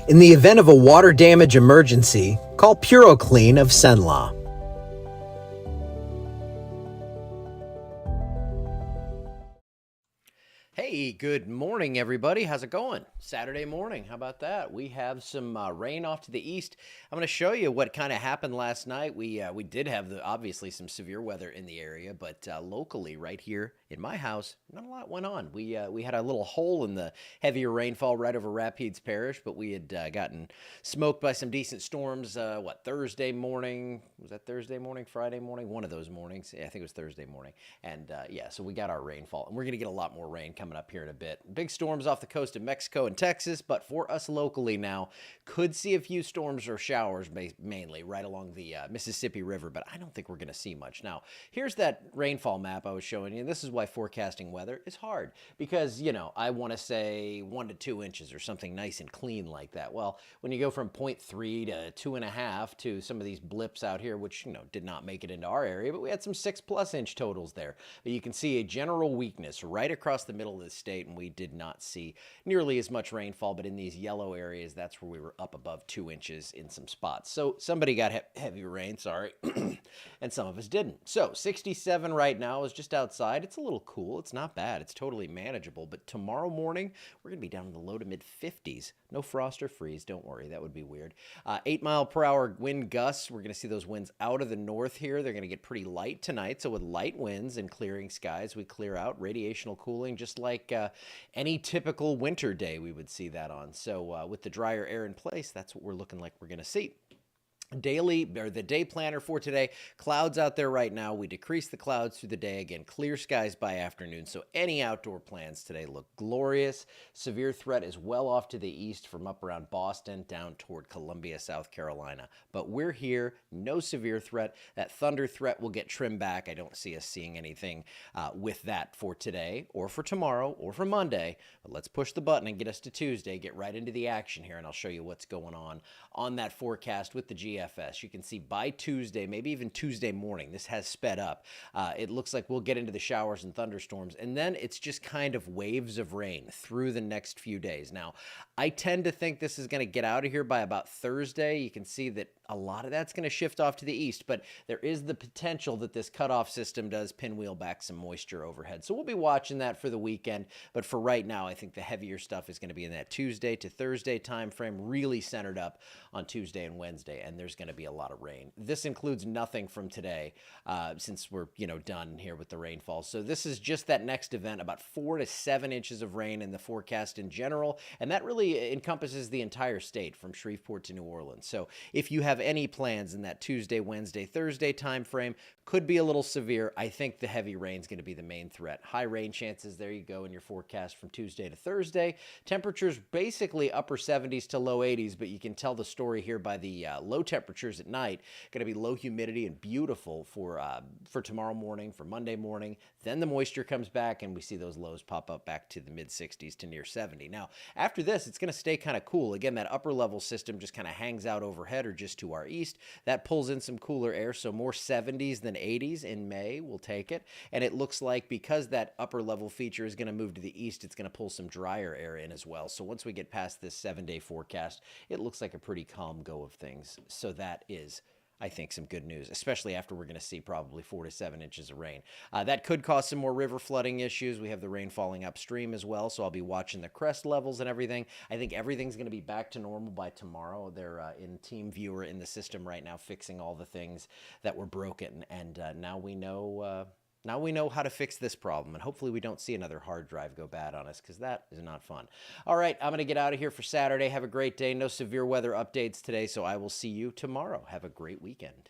In the event of a water damage emergency, call PuroClean of Cenla. Hey, good morning, everybody. How's it going? Saturday morning. How about that? We have some rain off to the east. I'm going to show you what kind of happened last night. We did have obviously some severe weather in the area, but locally, right here in my house, not a lot went on. We had a little hole in the heavier rainfall right over Rapides Parish, but we had gotten smoked by some decent storms. Thursday morning? Was that Thursday morning? Friday morning? One of those mornings. Yeah, I think it was Thursday morning. And so we got our rainfall, and we're going to get a lot more rain coming up here in a bit. Big storms off the coast of Mexico and Texas, but for us locally now, could see a few storms or showers mainly right along the Mississippi River, but I don't think we're going to see much. Now, here's that rainfall map I was showing you. This is why forecasting weather is hard because, I want to say 1 to 2 inches or something nice and clean like that. Well, when you go from 0.3 to 2.5 to some of these blips out here, which, did not make it into our area, but we had some 6+ inch totals there. But you can see a general weakness right across the middle of the state, and we did not see nearly as much rainfall, but in these yellow areas, that's where we were up above 2 inches in some spots. So somebody got heavy rain, sorry, and some of us didn't. So 67 right now is just outside. It's a little cool. It's not bad. It's totally manageable, but tomorrow morning, we're going to be down in the low to mid 50s. No frost or freeze. Don't worry. That would be weird. 8-mile-per-hour wind gusts. We're going to see those winds out of the north here. They're going to get pretty light tonight. So with light winds and clearing skies, we clear out. Radiational cooling, just like any typical winter day we would see that on. So with the drier air in place, that's what we're looking like we're going to see. The day planner for today, clouds out there right now. We decrease the clouds through the day. Again, clear skies by afternoon. So any outdoor plans today look glorious. Severe threat is well off to the east from up around Boston down toward Columbia, South Carolina. But we're here, no severe threat. That thunder threat will get trimmed back. I don't see us seeing anything with that for today or for tomorrow or for Monday. But let's push the button and get us to Tuesday, get right into the action here, and I'll show you what's going on that forecast with the GFS. You can see by Tuesday, maybe even Tuesday morning, this has sped up. It looks like we'll get into the showers and thunderstorms, and then it's just kind of waves of rain through the next few days. Now, I tend to think this is going to get out of here by about Thursday. You can see that a lot of that's going to shift off to the east, but there is the potential that this cutoff system does pinwheel back some moisture overhead. So we'll be watching that for the weekend, but for right now, I think the heavier stuff is going to be in that Tuesday to Thursday time frame, really centered up on Tuesday and Wednesday, and there's going to be a lot of rain. This includes nothing from today, since we're done here with the rainfall. So this is just that next event, about 4 to 7 inches of rain in the forecast in general, and that really encompasses the entire state from Shreveport to New Orleans. So if you have any plans in that Tuesday, Wednesday, Thursday time frame, could be a little severe. I think the heavy rain is going to be the main threat. High rain chances, there you go in your forecast from Tuesday to Thursday. Temperatures basically upper 70s to low 80s, but you can tell the story here by the low temperatures at night. Going to be low humidity and beautiful for tomorrow morning, for Monday morning. Then the moisture comes back and we see those lows pop up back to the mid 60s to near 70. Now, after this, it's going to stay kind of cool. Again, that upper level system just kind of hangs out overhead or just to our east. That pulls in some cooler air, so more 70s than 80s in May. We'll take it. And it looks like because that upper level feature is going to move to the east, it's going to pull some drier air in as well. So once we get past this 7-day forecast, it looks like a pretty calm go of things. So that is, I think, some good news, especially after we're going to see probably 4 to 7 inches of rain. That could cause some more river flooding issues. We have the rain falling upstream as well, so I'll be watching the crest levels and everything. I think everything's going to be back to normal by tomorrow. They're in Team Viewer in the system right now, fixing all the things that were broken, and now we know. Now we know how to fix this problem, and hopefully we don't see another hard drive go bad on us, because that is not fun. All right, I'm going to get out of here for Saturday. Have a great day. No severe weather updates today, so I will see you tomorrow. Have a great weekend.